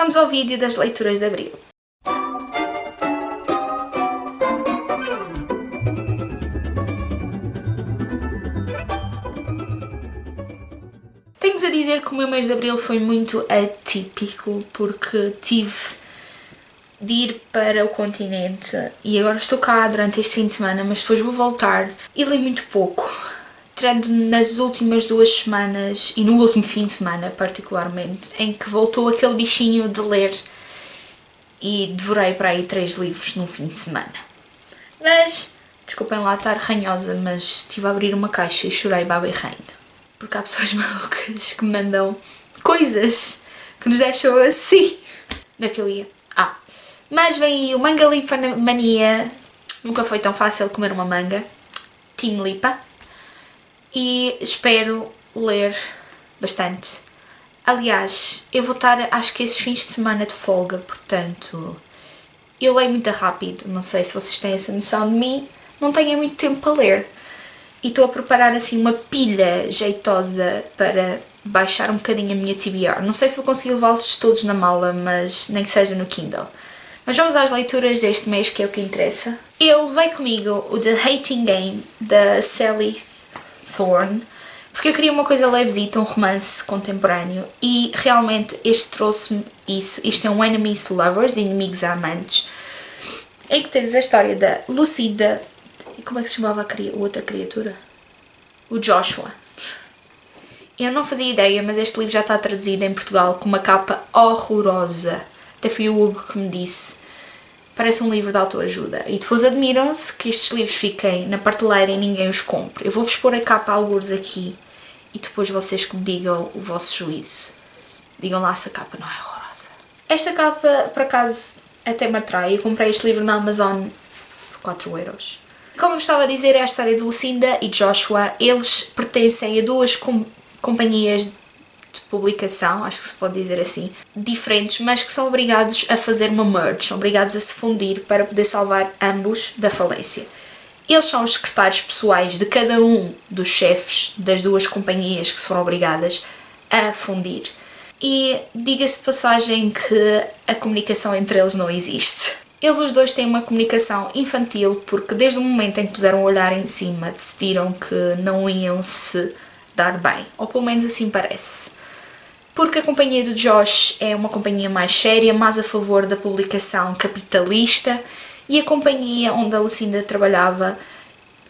Vamos ao vídeo das leituras de Abril. Tenho-vos a dizer que o meu mês de Abril foi muito atípico, porque tive de ir para o continente e agora estou cá durante este fim de semana, mas depois vou voltar e li muito pouco. Tirando nas últimas 2 semanas e no último fim de semana particularmente, em que voltou aquele bichinho de ler e devorei para aí 3 livros no fim de semana. Mas, desculpem lá estar ranhosa, mas estive a abrir uma caixa e chorei baba e rainha. Porque há pessoas malucas que me mandam coisas que nos deixam assim. Onde é que eu ia? Mas vem aí o Manga Lipa Mania. Nunca foi tão fácil comer uma manga. Team Lipa. E espero ler bastante. Aliás, eu vou estar, acho que esses fins de semana de folga, portanto, eu leio muito rápido. Não sei se vocês têm essa noção de mim. Não tenho muito tempo para ler. E estou a preparar assim uma pilha jeitosa para baixar um bocadinho a minha TBR. Não sei se vou conseguir levá-los todos na mala, mas nem que seja no Kindle. Mas vamos às leituras deste mês, que é o que interessa. Eu levei comigo o The Hating Game, da Sally Thorne, porque eu queria uma coisa levesita, um romance contemporâneo, e realmente este trouxe-me isso. Isto é um Enemies to Lovers, de inimigos a amantes, em que temos a história da Lucida. E como é que se chamava a outra criatura? O Joshua. Eu não fazia ideia, mas este livro já está traduzido em Portugal com uma capa horrorosa. Até foi o Hugo que me disse. Parece um livro de autoajuda. E depois admiram-se que estes livros fiquem na prateleira e ninguém os compre. Eu vou-vos pôr a capa a algures aqui e depois vocês que me digam o vosso juízo. Digam lá se a capa não é horrorosa. Esta capa, por acaso, até me atrai. Eu comprei este livro na Amazon por 4€. Como eu estava a dizer, é a história de Lucinda e Joshua. Eles pertencem a 2 companhias de publicação, acho que se pode dizer assim, diferentes, mas que são obrigados a fazer uma merge, são obrigados a se fundir para poder salvar ambos da falência. Eles são os secretários pessoais de cada um dos chefes das 2 companhias que foram obrigadas a fundir. E diga-se de passagem que a comunicação entre eles não existe. Eles os 2 têm uma comunicação infantil porque desde o momento em que puseram o olhar em cima decidiram que não iam se dar bem, ou pelo menos assim parece. Porque a companhia do Josh é uma companhia mais séria, mais a favor da publicação capitalista, e a companhia onde a Lucinda trabalhava,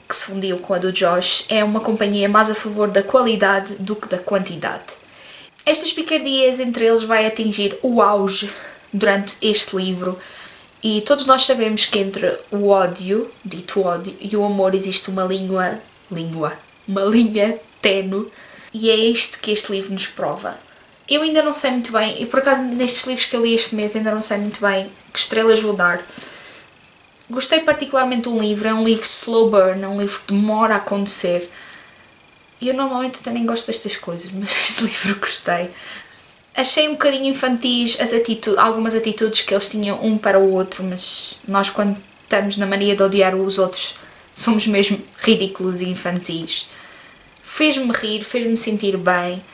que se fundiu com a do Josh, é uma companhia mais a favor da qualidade do que da quantidade. Estas picardias entre eles vai atingir o auge durante este livro. E todos nós sabemos que entre o ódio, dito ódio, e o amor existe uma linha ténue, e é isto que este livro nos prova. Eu ainda não sei muito bem, e por acaso nestes livros que eu li este mês ainda não sei muito bem que estrelas vou dar. Gostei particularmente do livro, é um livro slow burn, é um livro que demora a acontecer. E eu normalmente até nem gosto destas coisas, mas este livro gostei. Achei um bocadinho infantis algumas atitudes que eles tinham um para o outro, mas nós quando estamos na mania de odiar os outros somos mesmo ridículos e infantis. Fez-me rir, fez-me sentir bem,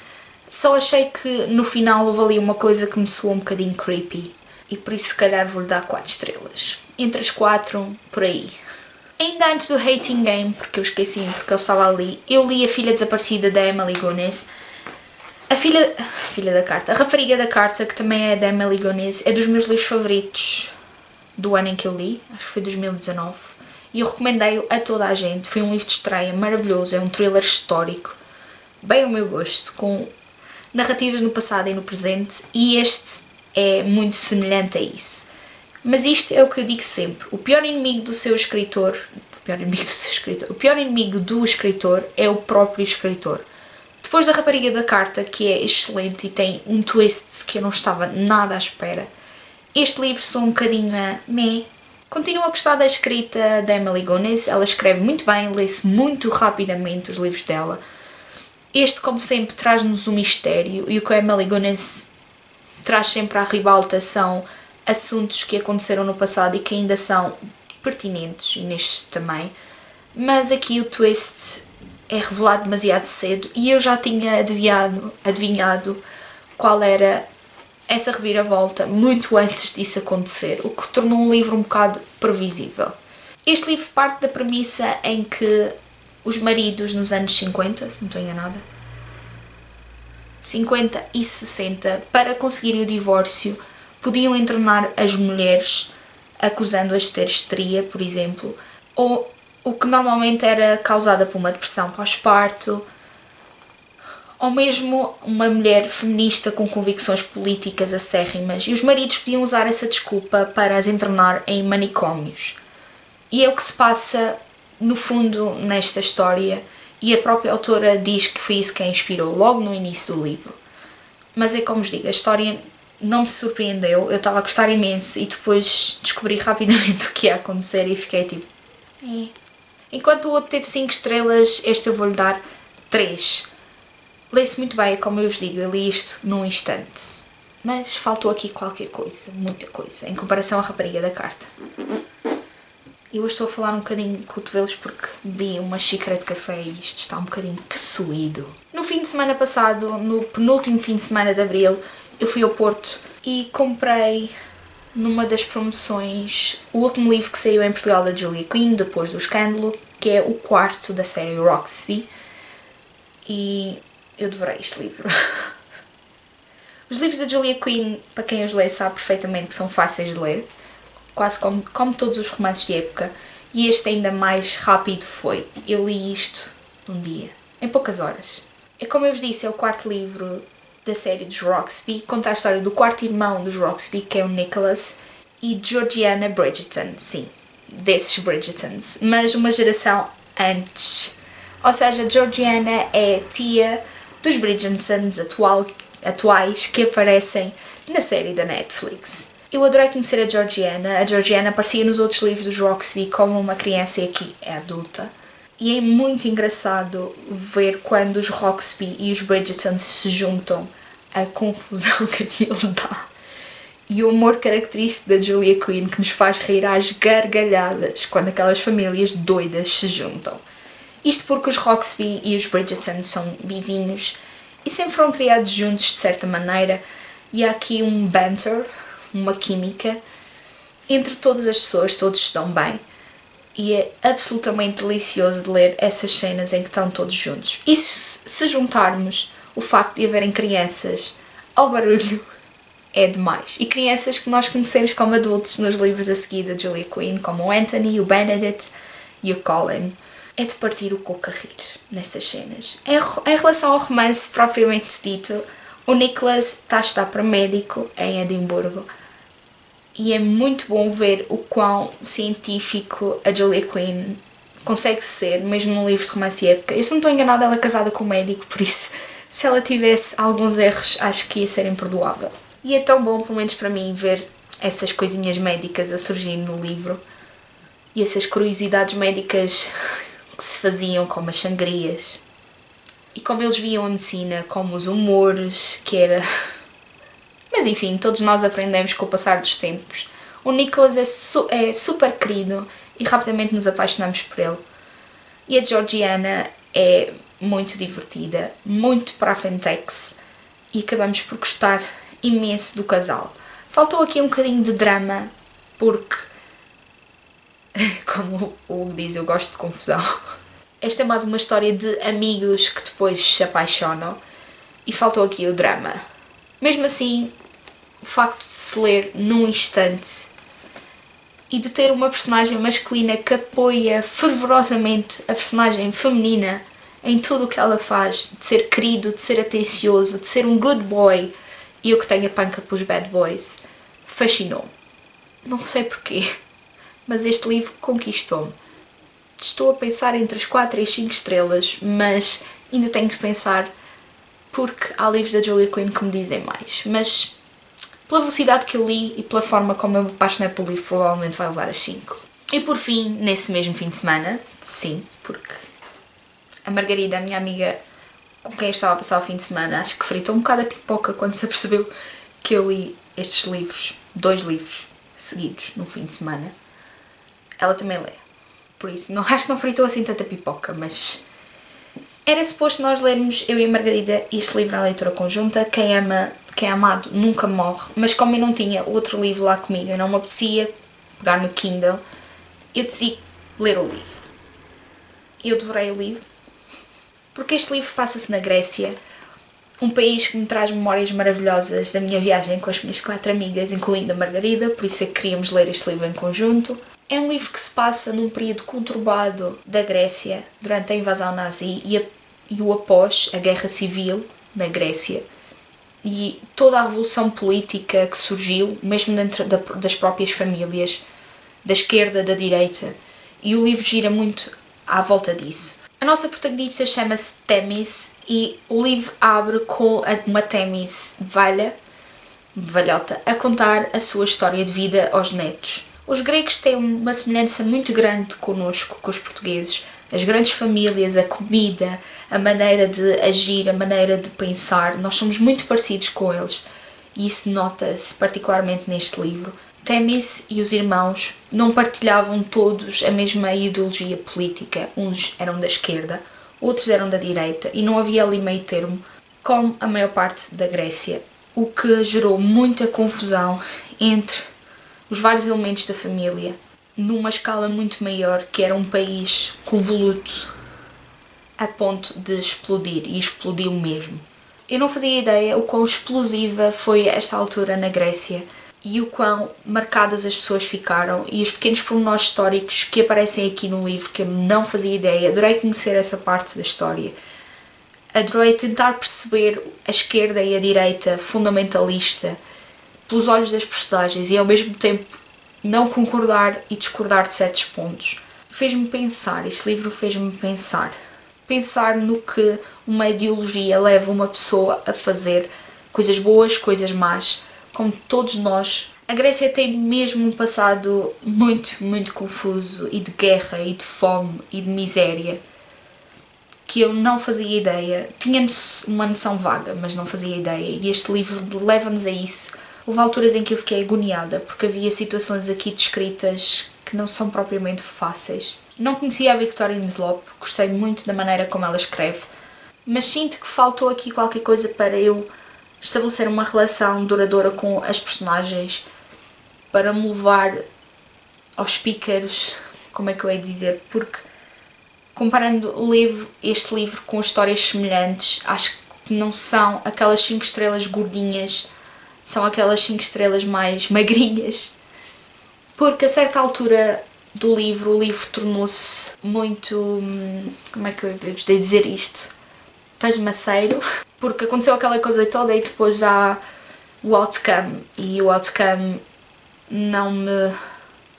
só achei que no final houve ali uma coisa que me soou um bocadinho creepy e por isso se calhar vou-lhe dar 4 estrelas. Entre as 4, por aí. Ainda antes do Hating Game, porque eu esqueci-me porque eu estava ali, eu li A Filha Desaparecida da Emily Gunness. A Filha da Carta, a Rapariga da Carta, que também é da Emily Gunness, é dos meus livros favoritos do ano em que eu li, acho que foi 2019, e eu recomendei-o a toda a gente. Foi um livro de estreia maravilhoso, é um thriller histórico, bem ao meu gosto, com narrativas no passado e no presente, e este é muito semelhante a isso. Mas isto é o que eu digo sempre, o pior inimigo do escritor é o próprio escritor. Depois da Rapariga da Carta, que é excelente e tem um twist que eu não estava nada à espera, este livro sou um bocadinho meh. Continuo a gostar da escrita da Emily Gunness, ela escreve muito bem, lê-se muito rapidamente os livros dela. Este, como sempre, traz-nos um mistério, e o que a Emily Gunness traz sempre à ribalta são assuntos que aconteceram no passado e que ainda são pertinentes, e neste também. Mas aqui o twist é revelado demasiado cedo e eu já tinha adivinhado qual era essa reviravolta muito antes disso acontecer, o que tornou um livro um bocado previsível. Este livro parte da premissa em que os maridos nos anos 50, se não estou enganada, 50 e 60, para conseguirem o divórcio, podiam internar as mulheres, acusando-as de ter histeria, por exemplo, ou o que normalmente era causada por uma depressão pós-parto, ou mesmo uma mulher feminista com convicções políticas acérrimas, e os maridos podiam usar essa desculpa para as internar em manicômios. E é o que se passa, no fundo, nesta história, e a própria autora diz que foi isso que a inspirou logo no início do livro. Mas é como vos digo, a história não me surpreendeu, eu estava a gostar imenso e depois descobri rapidamente o que ia acontecer e fiquei tipo... Enquanto o outro teve 5 estrelas, este eu vou-lhe dar 3. Lê-se muito bem, como eu vos digo, eu li isto num instante. Mas faltou aqui qualquer coisa, muita coisa, em comparação à rapariga da carta. E hoje estou a falar um bocadinho de cotovelos porque bebi uma xícara de café e isto está um bocadinho possuído. No fim de semana passado, no penúltimo fim de semana de abril, eu fui ao Porto e comprei, numa das promoções, o último livro que saiu em Portugal da Julia Quinn, depois do escândalo, que é o 4º da série Roxby. E eu devorei este livro. Os livros da Julia Quinn, para quem os lê, sabe perfeitamente que são fáceis de ler, quase como todos os romances de época, e este ainda mais rápido foi. Eu li isto num dia, em poucas horas. É como eu vos disse, é o 4º livro da série dos Roxby, conta a história do 4º irmão dos Roxby, que é o Nicholas, e de Georgiana Bridgerton, sim, desses Bridgertons, mas uma geração antes. Ou seja, Georgiana é tia dos Bridgertons atuais que aparecem na série da Netflix. Eu adorei conhecer a Georgiana. A Georgiana aparecia nos outros livros dos Roxby como uma criança e aqui é adulta. E é muito engraçado ver quando os Roxby e os Bridgertons se juntam, a confusão que aquilo dá. E o humor característico da Julia Quinn que nos faz rir às gargalhadas quando aquelas famílias doidas se juntam. Isto porque os Roxby e os Bridgerton são vizinhos e sempre foram criados juntos de certa maneira, e há aqui um banter, uma química entre todas as pessoas, todos estão bem, e é absolutamente delicioso de ler essas cenas em que estão todos juntos. E se juntarmos o facto de haverem crianças ao barulho, é demais. E crianças que nós conhecemos como adultos nos livros a seguir da Julia Quinn, como o Anthony, o Benedict e o Colin. É de partir o coco a rir nessas cenas. Em relação ao romance propriamente dito, o Nicholas está a estudar para médico em Edimburgo e é muito bom ver o quão científico a Julia Quinn consegue ser, mesmo num livro de romance de época. Eu, se não estou enganada, ela é casada com um médico, por isso, se ela tivesse alguns erros, acho que ia ser imperdoável. E é tão bom, pelo menos para mim, ver essas coisinhas médicas a surgir no livro e essas curiosidades médicas que se faziam, como as sangrias, e como eles viam a medicina, como os humores, que era... Mas enfim, todos nós aprendemos com o passar dos tempos. O Nicholas é super querido e rapidamente nos apaixonamos por ele. E a Georgiana é muito divertida, muito para a Fentex, e acabamos por gostar imenso do casal. Faltou aqui um bocadinho de drama, porque, como o Hugo diz, eu gosto de confusão. Esta é mais uma história de amigos que depois se apaixonam e faltou aqui o drama. Mesmo assim, o facto de se ler num instante e de ter uma personagem masculina que apoia fervorosamente a personagem feminina em tudo o que ela faz, de ser querido, de ser atencioso, de ser um good boy, e eu que tenho a panca pelos bad boys, fascinou-me. Não sei porquê, mas este livro conquistou-me. Estou a pensar entre as 4 e as 5 estrelas, mas ainda tenho que pensar porque há livros da Julia Quinn que me dizem mais. Mas pela velocidade que eu li e pela forma como eu me apaixonei pelo livro, provavelmente vai levar as 5. E por fim, nesse mesmo fim de semana, sim, porque a Margarida, a minha amiga com quem eu estava a passar o fim de semana, acho que fritou um bocado a pipoca quando se apercebeu que eu li estes livros, 2 livros seguidos no fim de semana. Ela também lê. Por isso, acho que não fritou assim tanta pipoca, mas era suposto nós lermos, eu e a Margarida, este livro à leitura conjunta. Quem que é amado nunca morre, mas como eu não tinha outro livro lá comigo, eu não me apetecia pegar no Kindle, eu decidi ler o livro. Eu devorei o livro, porque este livro passa-se na Grécia, um país que me traz memórias maravilhosas da minha viagem com as minhas 4 amigas, incluindo a Margarida, por isso é que queríamos ler este livro em conjunto. É um livro que se passa num período conturbado da Grécia, durante a invasão nazi e o após, a Guerra Civil na Grécia, e toda a revolução política que surgiu, mesmo dentro das próprias famílias, da esquerda, da direita, e o livro gira muito à volta disso. A nossa protagonista chama-se Themis e o livro abre com uma Themis velhota, a contar a sua história de vida aos netos. Os gregos têm uma semelhança muito grande connosco, com os portugueses. As grandes famílias, a comida, a maneira de agir, a maneira de pensar, nós somos muito parecidos com eles. E isso nota-se particularmente neste livro. Themis e os irmãos não partilhavam todos a mesma ideologia política. Uns eram da esquerda, outros eram da direita e não havia ali meio termo, como a maior parte da Grécia, o que gerou muita confusão entre os vários elementos da família, numa escala muito maior, que era um país convoluto a ponto de explodir, e explodiu mesmo. Eu não fazia ideia o quão explosiva foi esta altura na Grécia e o quão marcadas as pessoas ficaram e os pequenos pormenores históricos que aparecem aqui no livro que eu não fazia ideia. Adorei conhecer essa parte da história. Adorei tentar perceber a esquerda e a direita fundamentalista pelos olhos das personagens e ao mesmo tempo não concordar e discordar de certos pontos. Fez-me pensar, este livro fez-me pensar no que uma ideologia leva uma pessoa a fazer, coisas boas, coisas más, como todos nós. A Grécia tem mesmo um passado muito, muito confuso e de guerra e de fome e de miséria que eu não fazia ideia. Tinha uma noção vaga, mas não fazia ideia, e este livro leva-nos a isso. Houve alturas em que eu fiquei agoniada, porque havia situações aqui descritas que não são propriamente fáceis. Não conhecia a Victoria Nslop, gostei muito da maneira como ela escreve, mas sinto que faltou aqui qualquer coisa para eu estabelecer uma relação duradoura com as personagens, para me levar aos pícaros, como é que eu hei de dizer, porque comparando este livro com histórias semelhantes, acho que não são aquelas 5 estrelas gordinhas, são aquelas 5 estrelas mais magrinhas, porque a certa altura do livro, o livro tornou-se muito, como é que eu devo dizer isto, pasmaceiro, porque aconteceu aquela coisa toda e depois há o outcome, e o outcome não me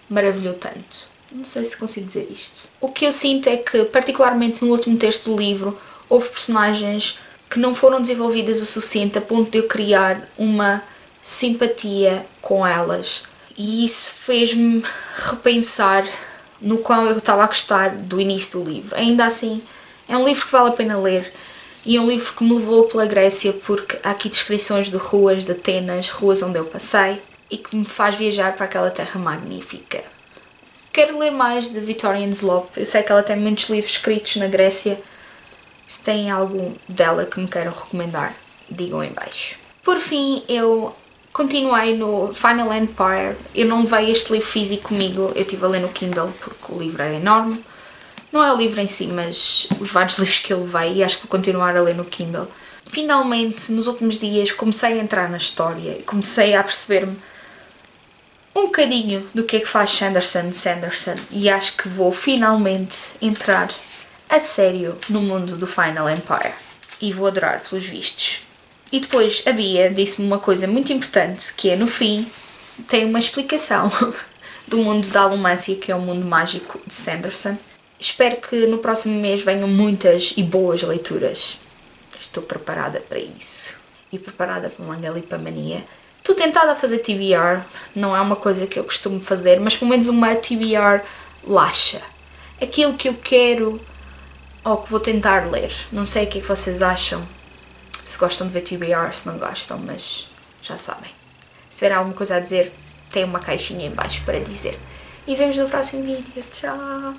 maravilhou tanto. Não sei se consigo dizer isto. O que eu sinto é que, particularmente no último terço do livro, houve personagens que não foram desenvolvidas o suficiente a ponto de eu criar uma simpatia com elas. E isso fez-me repensar no qual eu estava a gostar do início do livro. Ainda assim, é um livro que vale a pena ler. E é um livro que me levou pela Grécia, porque há aqui descrições de ruas de Atenas, ruas onde eu passei, e que me faz viajar para aquela terra magnífica. Quero ler mais de Victoria Nslop. Eu sei que ela tem muitos livros escritos na Grécia. Se tem algo dela que me queiram recomendar, digam em baixo. Por fim, eu continuei no Final Empire. Eu não levei este livro físico comigo, eu estive a ler no Kindle porque o livro era enorme. Não é o livro em si, mas os vários livros que eu levei, e acho que vou continuar a ler no Kindle. Finalmente, nos últimos dias, comecei a entrar na história e comecei a perceber-me um bocadinho do que é que faz Sanderson, e acho que vou finalmente entrar a sério no mundo do Final Empire. E vou adorar, pelos vistos. E depois a Bia disse-me uma coisa muito importante, que é, no fim, tem uma explicação do mundo da alumância, que é o mundo mágico de Sanderson. Espero que no próximo mês venham muitas e boas leituras. Estou preparada para isso. E preparada para uma galipamania. Estou tentada a fazer TBR, não é uma coisa que eu costumo fazer, mas pelo menos uma TBR laxa. Aquilo que eu quero ou que vou tentar ler. Não sei o que é que vocês acham. Se gostam de ver TBR, se não gostam, mas já sabem. Se tiver alguma coisa a dizer, tem uma caixinha em baixo para dizer. E vemos no próximo vídeo. Tchau!